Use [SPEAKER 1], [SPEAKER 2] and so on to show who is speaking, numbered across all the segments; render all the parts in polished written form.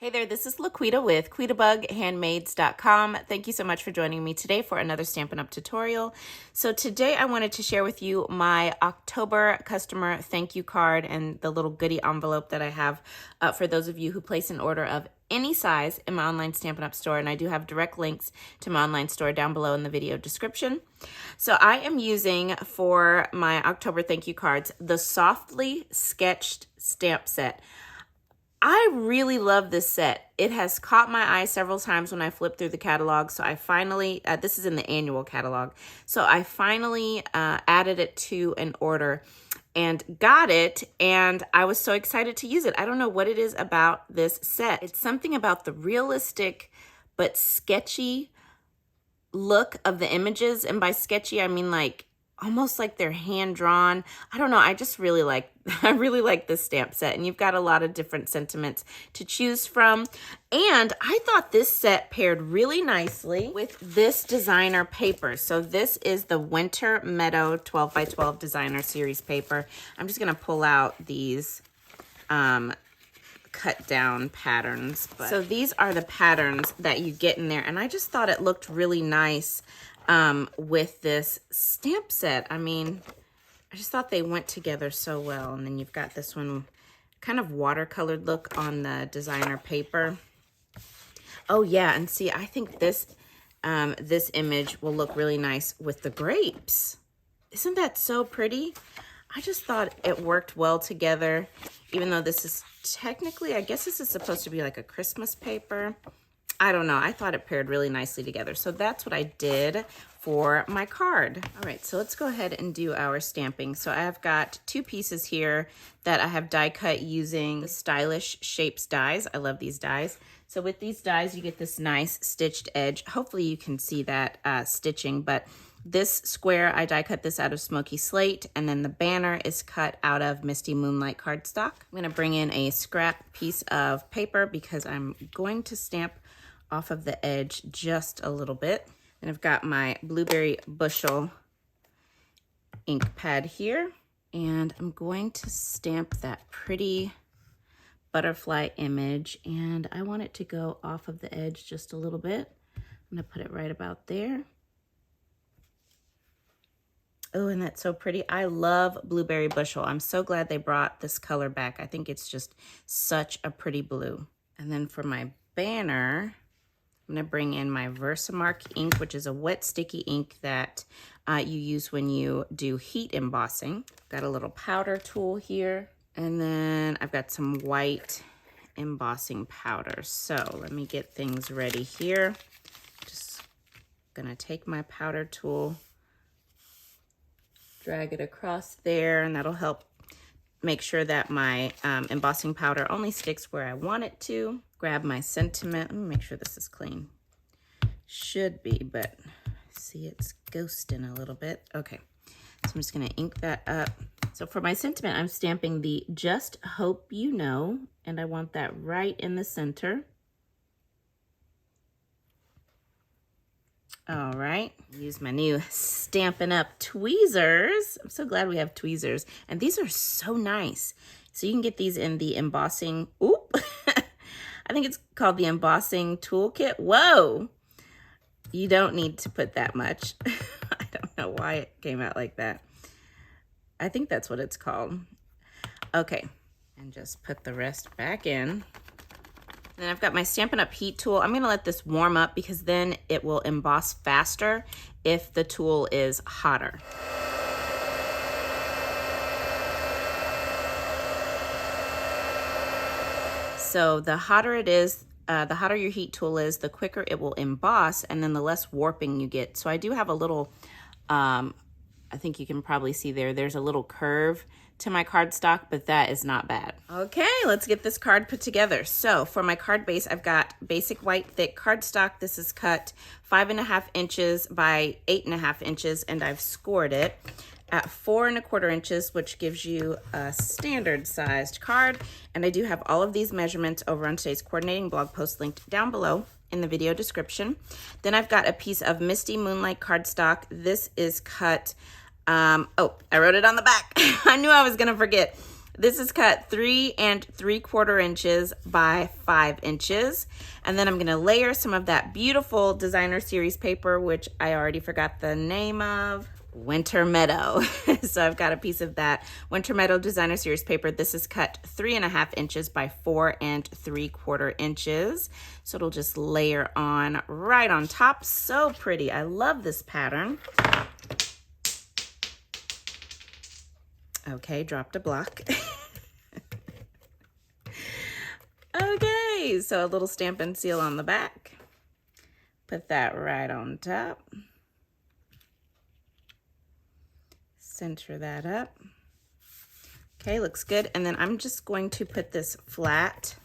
[SPEAKER 1] Hey there, this is LaQuita with QuitaBugHandmaids.com. Thank you so much for joining me today for another Stampin' Up! Tutorial. So today I wanted to share with you my October customer thank you card and the little goodie envelope that I have for those of you who place an order of any size in my online Stampin' Up! Store, and I do have direct links to my online store down below in the video description. So I am using for my October thank you cards the Softly Sketched stamp set. I really love this set. It has caught my eye several times when I flipped through the catalog. So I finally, this is in the annual catalog. So I finally added it to an order and got it. And I was so excited to use it. I don't know what it is about this set. It's something about the realistic but sketchy look of the images. And by sketchy, I mean like almost like they're hand-drawn. I don't know, I really like this stamp set, and you've got a lot of different sentiments to choose from. And I thought this set paired really nicely with this designer paper. So this is the Winter Meadow 12 by 12 designer series paper. I'm just gonna pull out these cut down patterns. So these are the patterns that you get in there, and I just thought it looked really nice with this stamp set. I mean, I just thought they went together so well. And then you've got this one kind of watercolored look on the designer paper. Oh yeah, and see, I think this this image will look really nice with the grapes. Isn't that so pretty? I just thought it worked well together, even though this is technically, I guess this is supposed to be like a Christmas paper. I don't know. I thought it paired really nicely together. So that's what I did for my card. All right, so let's go ahead and do our stamping. So I've got two pieces here that I have die cut using the Stylish Shapes dies. I love these dies. So with these dies, you get this nice stitched edge. Hopefully you can see that stitching, but this square, I die cut this out of Smoky Slate, and then the banner is cut out of Misty Moonlight cardstock. I'm gonna bring in a scrap piece of paper because I'm going to stamp off of the edge just a little bit. And I've got my Blueberry Bushel ink pad here, and I'm going to stamp that pretty butterfly image, and I want it to go off of the edge just a little bit. I'm gonna put it right about there. Oh, and that's so pretty. I love Blueberry Bushel. I'm so glad they brought this color back. I think it's just such a pretty blue. And then for my banner, I'm gonna bring in my Versamark ink, which is a wet sticky ink that you use when you do heat embossing. Got a little powder tool here, and then I've got some white embossing powder. So let me get things ready here. Just gonna take my powder tool, drag it across there, and that'll help make sure that my embossing powder only sticks where I want it to. Grab my sentiment. Let me make sure this is clean. Should be, but see, it's ghosting a little bit. Okay, so I'm just gonna ink that up. So for my sentiment, I'm stamping the Just Hope You Know, and I want that right in the center. All right, use my new Stampin' Up! Tweezers. I'm so glad we have tweezers, and these are so nice. So you can get these in the embossing, oop, I think it's called the embossing toolkit. Whoa, you don't need to put that much. I don't know why it came out like that. I think that's what it's called. Okay, and just put the rest back in. Then I've got my Stampin' Up! Heat tool. I'm gonna let this warm up because then it will emboss faster if the tool is hotter. So the hotter it is, the hotter your heat tool is, the quicker it will emboss, and then the less warping you get. So I do have a little, I think you can probably see there's a little curve to my cardstock, but that is not bad. Okay, let's get this card put together. So for my card base, I've got basic white thick cardstock. This is cut 5.5 inches by 8.5 inches, and I've scored it at 4 1/4 inches, which gives you a standard sized card. And I do have all of these measurements over on today's coordinating blog post linked down below in the video description. Then I've got a piece of Misty Moonlight cardstock. This is cut, oh, I wrote it on the back. I knew I was gonna forget. This is cut 3 3/4 inches by 5 inches. And then I'm gonna layer some of that beautiful designer series paper, which I already forgot the name of. Winter Meadow. So I've got a piece of that Winter Meadow designer series paper. This is cut 3.5 inches by 4 3/4 inches. So it'll just layer on right on top. So pretty. I love this pattern. Okay, dropped a block. Okay, so a little Stampin' Seal on the back. Put that right on top. Center that up. Okay, looks good. And then I'm just going to put this flat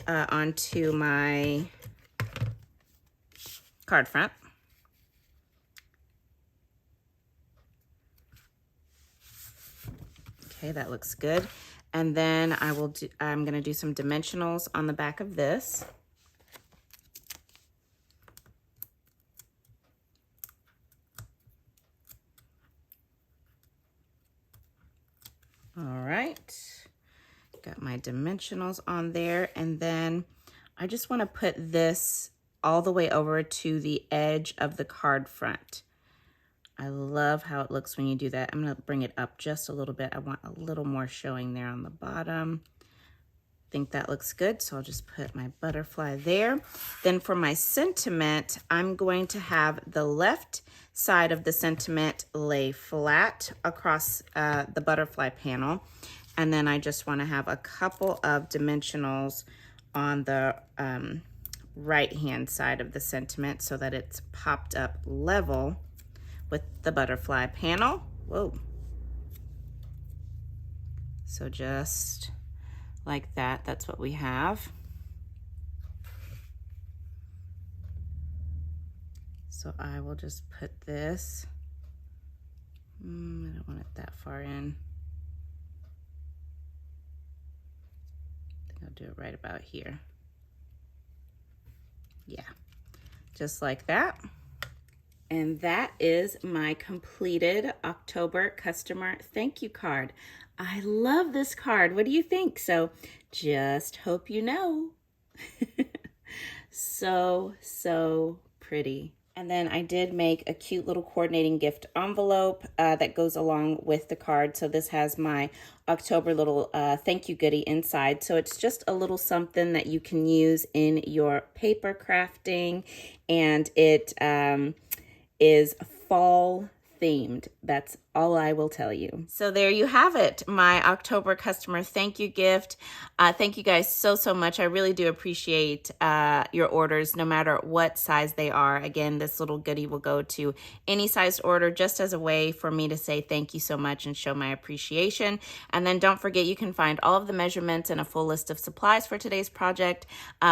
[SPEAKER 1] onto my card front. Okay, that looks good. And then I'm gonna do some dimensionals on the back of this. All right, got my dimensionals on there, and then I just want to put this all the way over to the edge of the card front. I love how it looks when you do that. I'm going to bring it up just a little bit. I want a little more showing there on the bottom. I think that looks good, so I'll just put my butterfly there. Then for my sentiment, I'm going to have the left side of the sentiment lay flat across the butterfly panel. And then I just want to have a couple of dimensionals on the right-hand side of the sentiment so that it's popped up level with the butterfly panel. Whoa. So just like that, that's what we have. So I will just put this, I don't want it that far in. I think I'll do it right about here. Yeah, just like that. And that is my completed October customer thank you card. I love this card. What do you think? So just hope you know. So pretty. And then I did make a cute little coordinating gift envelope that goes along with the card. So this has my October little thank you goodie inside. So it's just a little something that you can use in your paper crafting, and it is fall themed. That's all I will tell you. So there you have it, my October customer thank you gift. Thank you guys so much. I really do appreciate your orders, no matter what size they are. Again, this little goodie will go to any sized order, just as a way for me to say thank you so much and show my appreciation. And then don't forget, you can find all of the measurements and a full list of supplies for today's project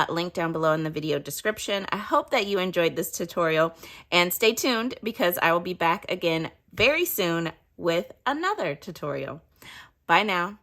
[SPEAKER 1] linked down below in the video description. I hope that you enjoyed this tutorial, and stay tuned because I will be back again very soon with another tutorial. Bye now.